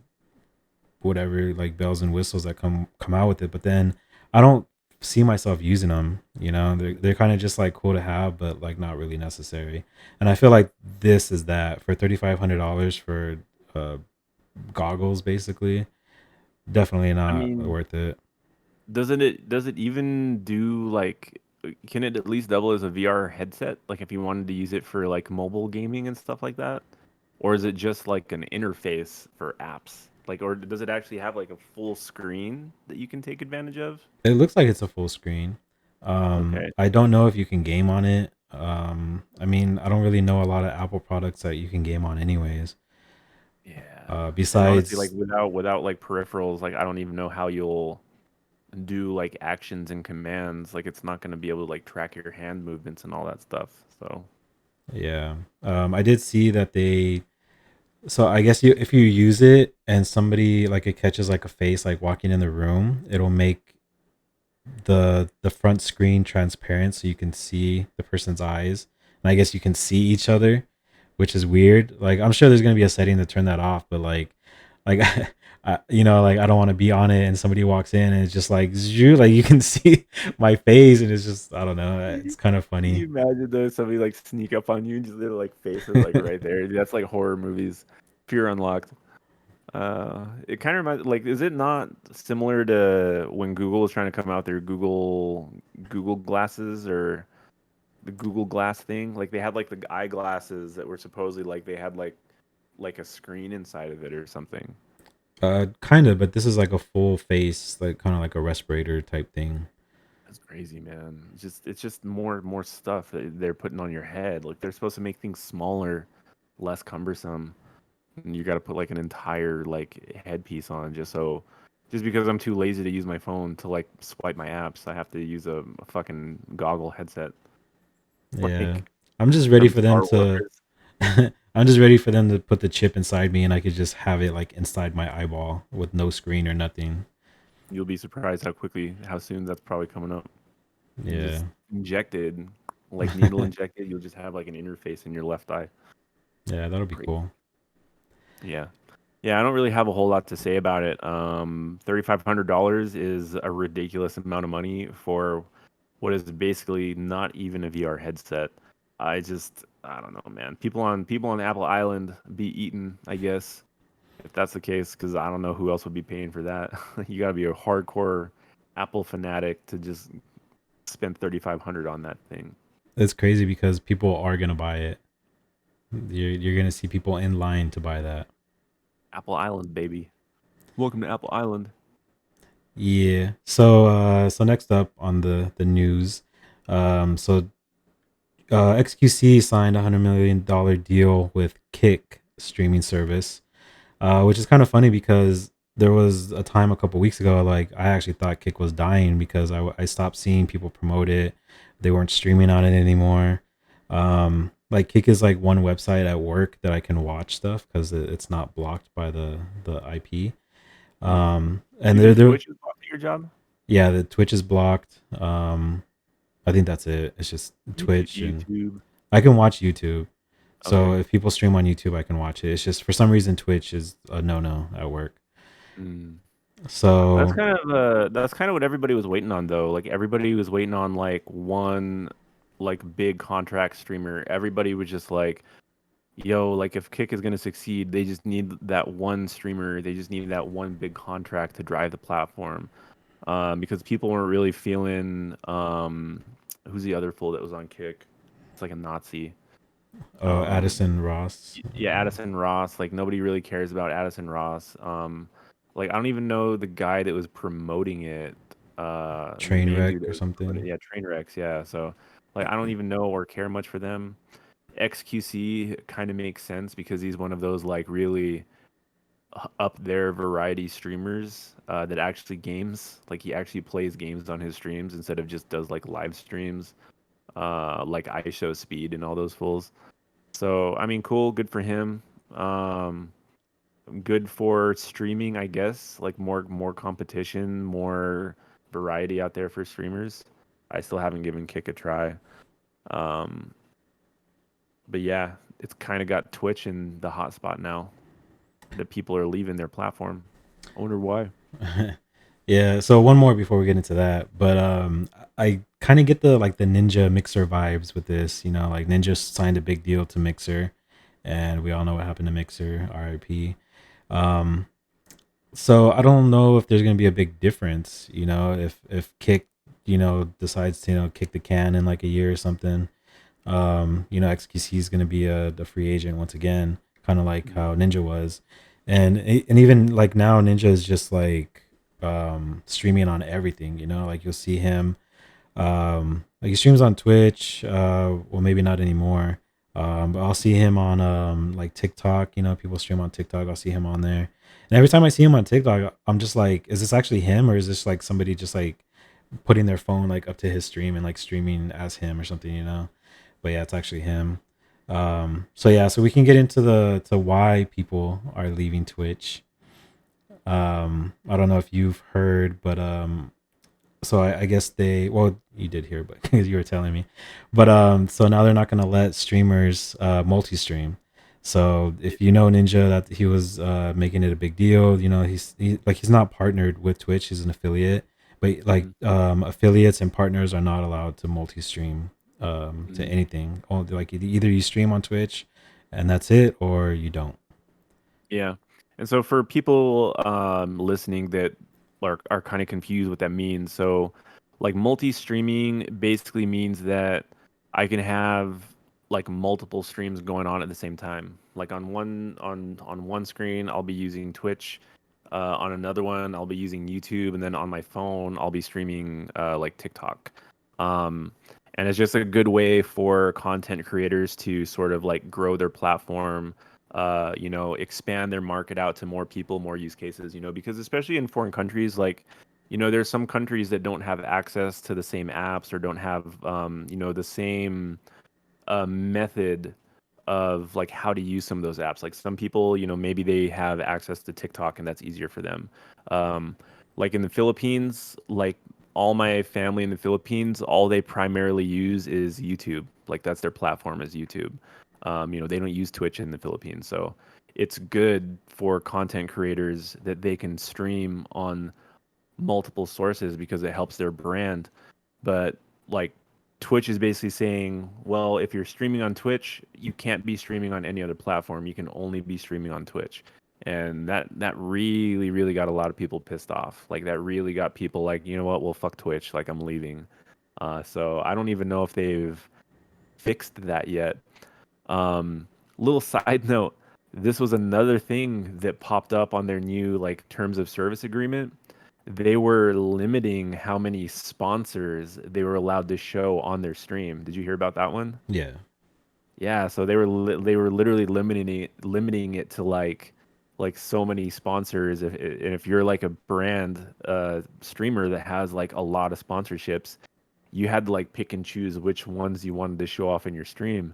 whatever like bells and whistles that come out with it, but then I don't see myself using them. They're kind of just like cool to have, but like not really necessary. And I feel like this is that for $3,500 for uh goggles, basically. Definitely I not mean, worth it. does it even do like can it at least double as a VR headset? Like if you wanted to use it for like mobile gaming and stuff like that? Or is it just like an interface for apps? Like or does it actually have like a full screen that you can take advantage of? It looks like it's a full screen. Okay. I don't know if you can game on it. I mean, I don't really know a lot of Apple products that you can game on anyways. Yeah. And honestly, like Besides, without like peripherals, like I don't even know how you'll do like actions and commands. Like it's not going to be able to like track your hand movements and all that stuff. So yeah. I did see that so I guess if you use it and somebody like it catches like a face like walking in the room, it'll make the front screen transparent so you can see the person's eyes. And I guess you can see each other, which is weird. Like I'm sure there's gonna be a setting to turn that off, but like like I don't want to be on it and somebody walks in and it's just like like you can see my face and it's just I don't know. It's kind of can funny. you imagine though somebody like sneak up on you and just their like faces like right there? That's like horror movies. Fear Unlocked. It kind of reminds like is it not similar to when Google was trying to come out their Google glasses or the Google Glass thing? Like they had like the eyeglasses that were supposedly like they had like a screen inside of it or something. Kind of, but this is like a full face, like kind of like a respirator type thing. That's crazy, man. It's just more stuff that they're putting on your head. Like they're supposed to make things smaller, less cumbersome. And you got to put like an entire like headpiece on just because I'm too lazy to use my phone to like swipe my apps, I have to use a fucking goggle headset. Yeah, Like I'm just ready them for them Star to. Wars. I'm just ready for them to put the chip inside me, and I could just have it like inside my eyeball with no screen or nothing. You'll be surprised how soon that's probably coming up. You Yeah, just injected, like needle injected, you'll just have like an interface in your left eye. yeah, that'll be Crazy. cool. Yeah. Yeah, I don't really have a whole lot to say about it. $3,500 is a ridiculous amount of money for what is basically not even a VR headset. I don't know, man. People on Apple Island be eating, I guess, if that's the case, because I don't know who else would be paying for that. You got to be a hardcore Apple fanatic to just spend 3,500 on that thing. It's crazy because people are gonna buy it. You're gonna see people in line to buy that. Apple Island, baby. Welcome to Apple Island. Yeah. So next up on the news, so XQC signed $100 million deal with Kick streaming service, which is kind of funny because there was a time a couple weeks ago, like I actually thought Kick was dying because I stopped seeing people promote it. They weren't streaming on it anymore. Like Kick is like one website at work that I can watch stuff because it's not blocked by the IP. Hmm. And Even they're Twitch is part of your job. yeah, the Twitch is blocked. I think that's it. It's just Twitch, and YouTube. I can watch YouTube. So Okay. if people stream on YouTube, I can watch it. It's just for some reason Twitch is a no at work. Mm. That's So kind of that's kind of what everybody was waiting on though. Like everybody was waiting on like one. like big contract streamer, everybody was just like, yo, like if Kick is gonna succeed, they just need that one streamer. They just need that one big contract to drive the platform. Because people weren't really feeling who's the other fool that was on Kick? It's like a Nazi. Um, Addison Ross, yeah, Addison Ross. Like nobody really cares about Addison Ross. Like I don't even know the guy that was promoting it. The main Trainwreck dude that or was promoting something. it. Yeah, Trainwrecks. Yeah. So like I don't even know or care much for them. XQC kind of makes sense because he's one of those like really up there variety streamers that actually games. Like he actually plays games on his streams instead of just does like live streams, like I show speed and all those fools. So I mean, cool, good for him. Um, Good for streaming, I guess. Like more competition, more variety out there for streamers. I still haven't given Kick a try. Um, but yeah, it's kind of got Twitch in the hot spot now that people are leaving their platform. I wonder why. Yeah, so one more before we get into that, but I kind of get the like the Ninja Mixer vibes with this, like Ninja signed a big deal to Mixer, and we all know what happened to Mixer, RIP. Um so I don't know if there's going to be a big difference, if Kick, decides to, kick the can in like a year or something. XQC is going to be a free agent once again, kind of like Mhm. how Ninja was, and even like now Ninja is just like streaming on everything. Like you'll see him, like he streams on Twitch. Well, maybe not anymore. But I'll see him on like TikTok. People stream on TikTok. I'll see him on there, and every time I see him on TikTok, I'm just like, is this actually him, or is this like somebody just like putting their phone like up to his stream and like streaming as him or something? But yeah, it's actually him. So yeah, so we can get into the to why people are leaving Twitch. I don't know if you've heard, but so I guess well, you did hear, but because you were telling me, but so now they're not gonna let streamers multi-stream. So if you know Ninja, that he was making it a big deal, he's not partnered with Twitch, he's an affiliate, but like Mhm. affiliates and partners are not allowed to multi-stream to Mhm. anything. Only like either you stream on Twitch and that's it, or you don't. Yeah. And so for people listening that are kind of confused what that means, so like multi-streaming basically means that I can have like multiple streams going on at the same time. Like on one screen, I'll be using Twitch. On another one, I'll be using YouTube, and then on my phone, I'll be streaming like TikTok. Um, and it's just a good way for content creators to sort of like grow their platform, expand their market out to more people, more use cases, because especially in foreign countries, like, there's some countries that don't have access to the same apps or don't have, the same method of like how to use some of those apps. Like some people, maybe they have access to TikTok and that's easier for them. Um, like in the Philippines, like all my family in the Philippines, all they primarily use is YouTube. Like that's their platform is YouTube. They don't use Twitch in the Philippines. So it's good for content creators that they can stream on multiple sources because it helps their brand. But like Twitch is basically saying, well, if you're streaming on Twitch, you can't be streaming on any other platform. You can only be streaming on Twitch. And that really, really got a lot of people pissed off. Like that really got people like, you know what, well fuck Twitch, like I'm leaving. So I don't even know if they've fixed that yet. Little side note, this was another thing that popped up on their new like terms of service agreement. They were limiting how many sponsors they were allowed to show on their stream. Did you hear about that one? Yeah. Yeah, so they were literally limiting it to like so many sponsors. If you're like a brand streamer that has like a lot of sponsorships, you had to like pick and choose which ones you wanted to show off in your stream.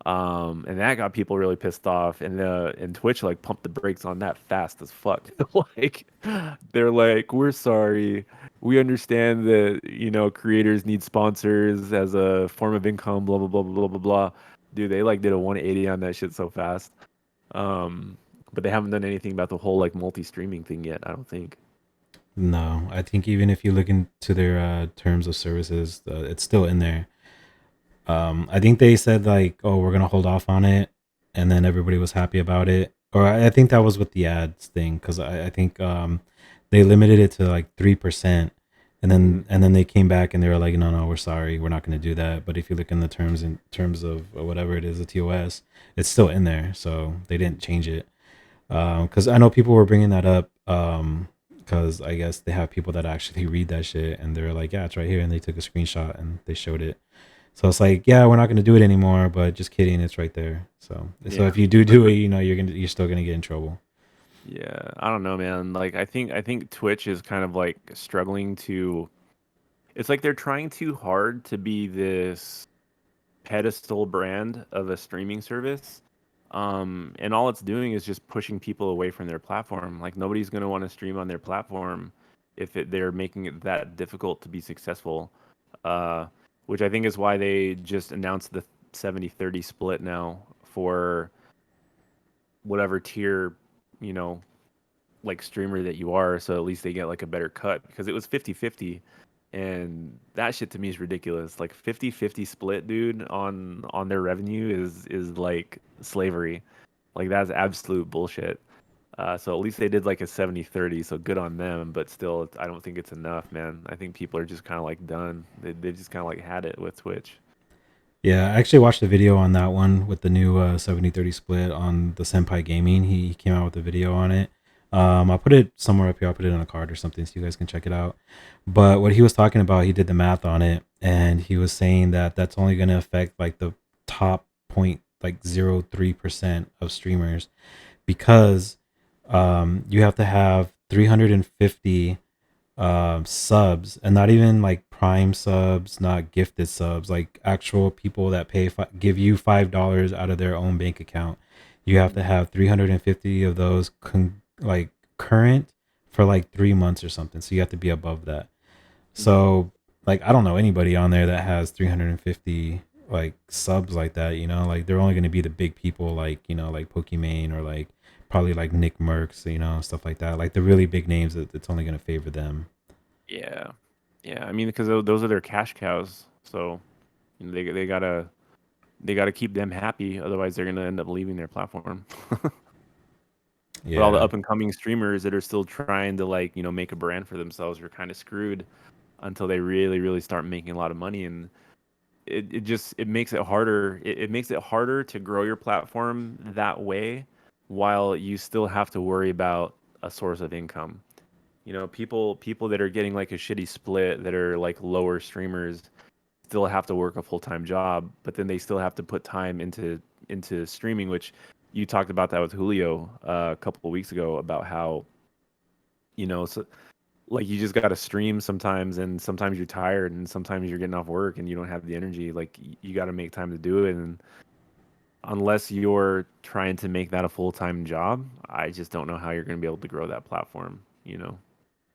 And that got people really pissed off, and Twitch like pumped the brakes on that fast as fuck. Like they're like, we're sorry, we understand that creators need sponsors as a form of income, blah blah blah blah blah blah. Dude, they like did a 180 on that shit so fast. Um, but they haven't done anything about the whole like multi-streaming thing yet, I don't think. No, I think even if you look into their terms of services, it's still in there. I think they said like, "Oh, we're gonna hold off on it," and then everybody was happy about it. Or I think that was with the ads thing because I think they limited it to like 3%, Hmm. and then they came back and they were like, "No, no, we're sorry, we're not gonna do that." But if you look in the terms in terms of whatever it is, the TOS, it's still in there, so they didn't change it. Because I know people were bringing that up. Because I guess they have people that actually read that shit, and they're like, "Yeah, it's right here," and they took a screenshot and they showed it. So it's like, yeah, we're not going to do it anymore, but just kidding, it's right there. So Yeah. if you do But do it, you know, you're still going to get in trouble. yeah, I don't know, man. Like I think Twitch is kind of like struggling to. It's like they're trying too hard to be this pedestal brand of a streaming service. And all it's doing is just pushing people away from their platform. Like nobody's going to want to stream on their platform if they're making it that difficult to be successful. Uh, which I think is why they just announced the 70-30 split now for whatever tier, you know, like streamer that you are, so at least they get like a better cut because it was 50-50, and that shit to me is ridiculous. Like 50-50 split, dude, on their revenue is like slavery. Like that's absolute bullshit. So at least they did like a 70-30, so good on them, but still I don't think it's enough, man. I think people are just kind of like done. They just kind of like had it with Twitch. Yeah, I actually watched the video on that one with the new 70-30 split on the Senpai Gaming. He came out with a video on it. I'll put it somewhere up here. I'll put it on a card or something so you guys can check it out. But what he was talking about, he did the math on it, and he was saying that that's only going to affect like the top point like 0.03% of streamers because you have to have 350 subs, and not even like prime subs, not gifted subs, like actual people that give you $5 out of their own bank account. You have to Mhm. have 350 of those like current for like 3 months or something, so you have to be above that. Mhm. So like I don't know anybody on there that has 350 like subs like that, you know, like they're only going to be the big people, like, you know, like Pokimane or like probably like Nick Merckx, you know, stuff like that, like the really big names that it's only going to favor them. Yeah. Yeah, I mean because those are their cash cows. So, you know, they gotta keep them happy, otherwise they're gonna end up leaving their platform. But all the Yeah. up and coming streamers that are still trying to like, you know, make a brand for themselves are kind of screwed until they really, really start making a lot of money. And it just it makes it harder. It makes it harder to grow your platform that way while you still have to worry about a source of income. You know, people that are getting like a shitty split that are like lower streamers still have to work a full-time job, but then they still have to put time into streaming, which you talked about that with Julio a couple of weeks ago about how, you know, so, like you just got to stream sometimes, and sometimes you're tired, and sometimes you're getting off work and you don't have the energy. Like you got to make time to do it, and unless you're trying to make that a full-time job, I just don't know how you're going to be able to grow that platform, you know.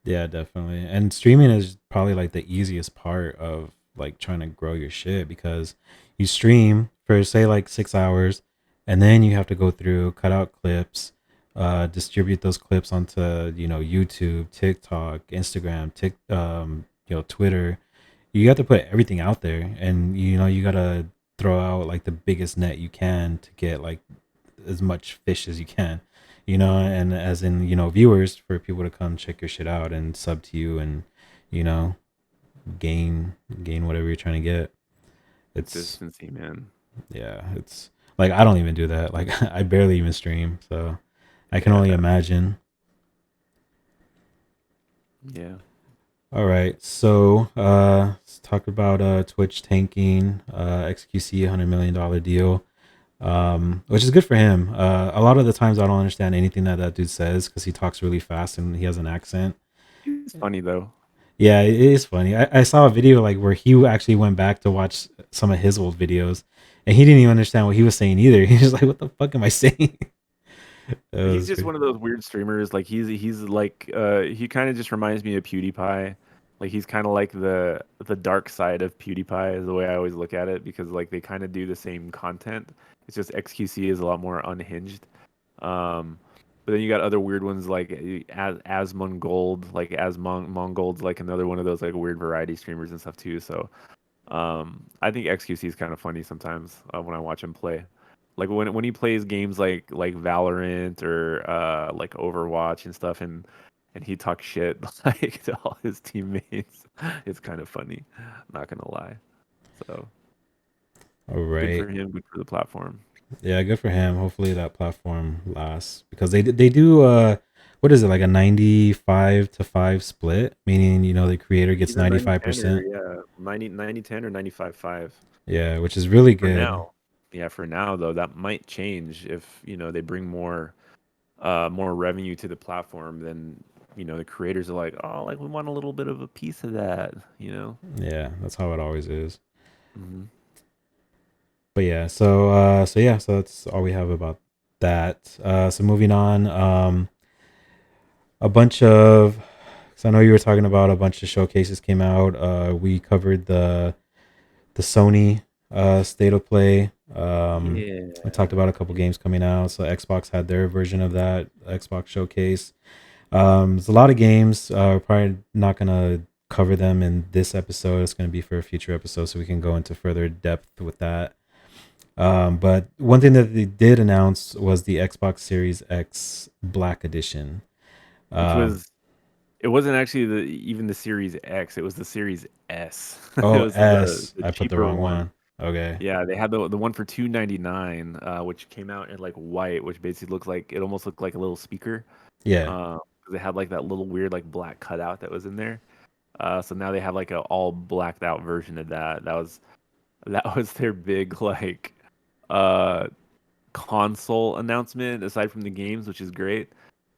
Yeah, definitely. And streaming is probably like the easiest part of like trying to grow your shit because you stream for say like 6 hours, and then you have to go through, cut out clips, distribute those clips onto, you know, YouTube, TikTok, Instagram, you know, Twitter. You have to put everything out there, and you know, you gotta throw out like the biggest net you can to get like as much fish as you can, you know, and as in, you know, viewers for people to come check your shit out and sub to you and, you know, gain whatever you're trying to get. It's Consistency, man. yeah, it's like I don't even do that. Like I barely even stream, so I can only Yeah. imagine. Yeah. All right, so let's talk about Twitch tanking, XQC $100 million deal. Which is good for him. A lot of the times I don't understand anything that that dude says because he talks really fast and he has an accent. It's funny though. Yeah, it is funny. I saw a video like where he actually went back to watch some of his old videos, and he didn't even understand what he was saying either. He's just like, "What the fuck am I saying?" That He's was just crazy. one of those weird streamers. Like he's like he kind of just reminds me of PewDiePie. Like he's kind of like the dark side of PewDiePie is the way I always look at it because like they kind of do the same content. It's just XQC is a lot more unhinged. Um, but then you got other weird ones like as Mongold, like as Mongold's like another one of those like weird variety streamers and stuff too. So I think XQC is kind of funny sometimes when I watch him play. Like when he plays games like Valorant or like Overwatch and stuff, and he talks shit like to all his teammates. It's kind of funny, not gonna lie. So All good right. for him, good for the platform. Yeah, good for him. Hopefully that platform lasts because they do what is it, like a 95-5 split, meaning the creator gets Either 90-10 or 95%. yeah, 90-10 or 95-5 Yeah, which is really for good. now. Yeah, for now though, that might change if, they bring more revenue to the platform, then the creators are like, oh, like we want a little bit of a piece of that. Yeah, that's how it always is. Hmm. But yeah, so that's all we have about that. So moving on, a bunch of so I know you were talking about a bunch of showcases came out. We covered the Sony state of play. I talked Yeah. about a couple games coming out. So Xbox had their version of that Xbox showcase. There's a lot of games. We're probably not gonna cover them in this episode. It's gonna be for a future episode, so we can go into further depth with that. But one thing that they did announce was the Xbox Series X Black Edition. Which Um, was it wasn't actually even the Series X, it was the Series S. It oh, was the S. the I put the cheaper wrong one. one. Okay. Yeah, they had the one for 299, which came out in like white, which basically looks like it almost looked like a little speaker. Yeah. 'Cause it had like that little weird like black cutout that was in there. So now they have like a all blacked out version of that. That was their big like uh console announcement aside from the games, which is great.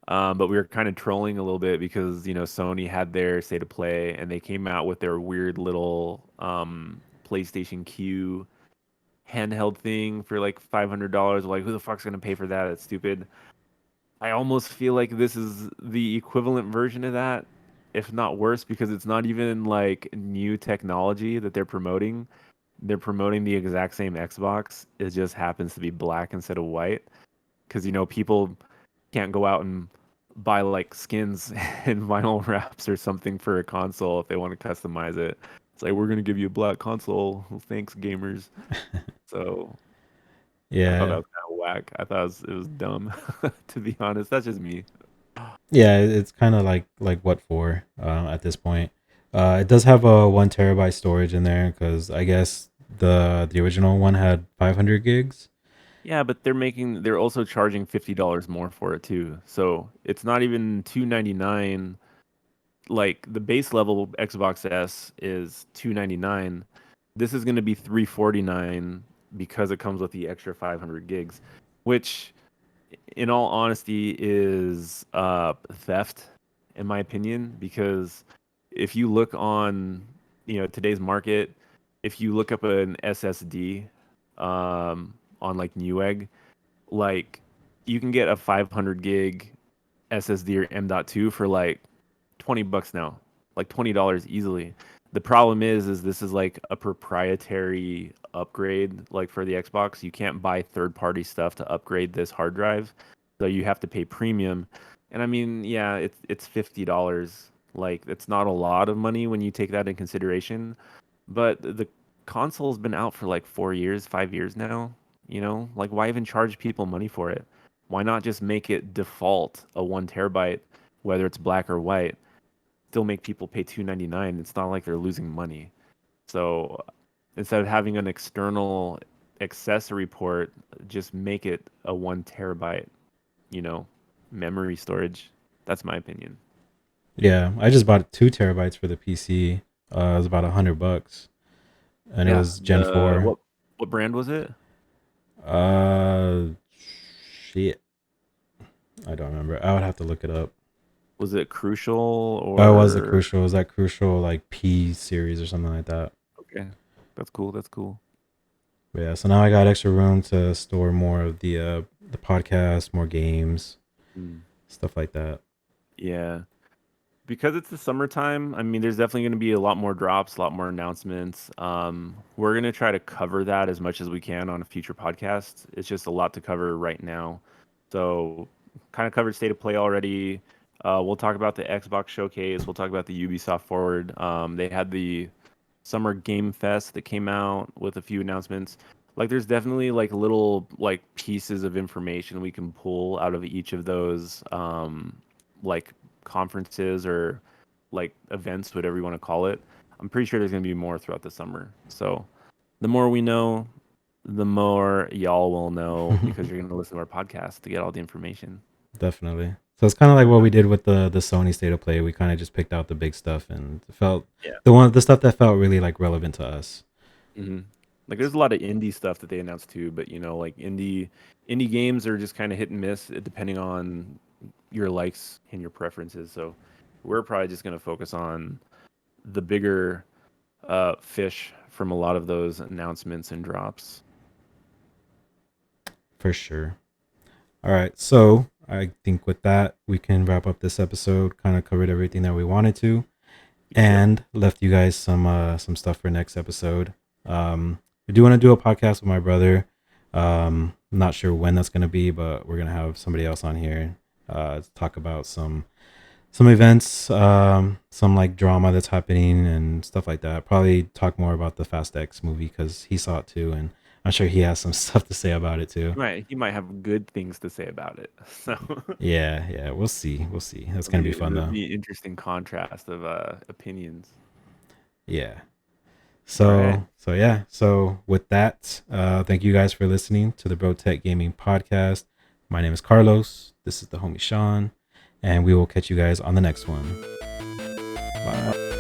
But we were kind of trolling a little bit because Sony had their state of play and they came out with their weird little PlayStation Q handheld thing for like $500. Like, who the fuck's gonna pay for that? That's stupid. I almost feel like this is the equivalent version of that, if not worse, because it's not even like new technology that they're promoting. They're promoting the exact same Xbox. It just happens to be black instead of white. Because people can't go out and buy like skins and vinyl wraps or something for a console if they want to customize it. It's like we're gonna give you a black console. Well, thanks, gamers. So I thought that Yeah. was kind of whack. I thought it was dumb, to be honest. That's just me. Yeah, it's kind of like what for at this point. It does have a 1 terabyte storage in there because I guess the original one had 500 gigs. Yeah, but they're also charging $50 more for it too. So it's not even 299. Like the base level Xbox S is 299. This is going to be 349 because it comes with the extra 500 gigs, which in all honesty is theft in my opinion, because if you look on today's market, if you look up an SSD on like Newegg, like you can get a 500 gig SSD or M.2 for like $20 now, like $20 easily. The problem is this is like a proprietary upgrade, like for the Xbox. You can't buy third-party stuff to upgrade this hard drive, so you have to pay premium. And I mean, yeah, it's $50. Like it's not a lot of money when you take that in consideration, but the console's been out for like 4 years, 5 years now. Like why even charge people money for it? Why not just make it default a 1 terabyte, whether it's black or white? Still make people pay 299. It's not like they're losing money. So instead of having an external accessory port, just make it a 1 terabyte, you know, memory storage. That's my opinion. Yeah, I just bought 2 terabytes for the PC. It was about $100, and it Yeah. was Gen The 4. what brand was it? Uh, shit, I don't remember. I would have to look it up. Was it Crucial Oh, it was the or Crucial? Was that Crucial like P series or something like that? okay. That's cool. That's cool. But yeah, so now I got extra room to store more of the podcast, more games, Mm. stuff like that. Yeah. Because it's the summertime, I mean, there's definitely going to be a lot more drops, a lot more announcements. We're going to try to cover that as much as we can on a future podcast. It's just a lot to cover right now. So, kind of covered state of play already. We'll talk about the Xbox showcase. We'll talk about the Ubisoft Forward. They had the Summer Game Fest that came out with a few announcements. Like there's definitely like little like pieces of information we can pull out of each of those like conferences or like events, whatever you want to call it. I'm pretty sure there's going to be more throughout the summer. So the more we know, the more y'all will know because you're going to listen to our podcast to get all the information. Definitely. So it's kind of like what we did with the Sony State of Play. We kind of just picked out the big stuff and felt Yeah. the stuff that felt really like relevant to us. hmm Like there's a lot of indie stuff that they announced too, but you know, like indie games are just kind of hit and miss depending on your likes and your preferences. So we're probably just going to focus on the bigger fish from a lot of those announcements and drops. For sure. All right. So I think with that, we can wrap up this episode. Kind of covered everything that we wanted to, and left you guys some stuff for next episode. I do want to do a podcast with my brother. I'm not sure when that's gonna be, but we're gonna have somebody else on here to talk about some events, some like drama that's happening and stuff like that. Probably talk more about the Fast X movie because he saw it too, and I'm sure he has some stuff to say about it too. He might have good things to say about it. So Yeah, we'll see. That's gonna be fun it'll though. be an interesting contrast of opinions. Yeah. All right. So with that, thank you guys for listening to the Bro Tech Gaming Podcast. My name is Carlos. This is the homie Sean, and we will catch you guys on the next one. Bye.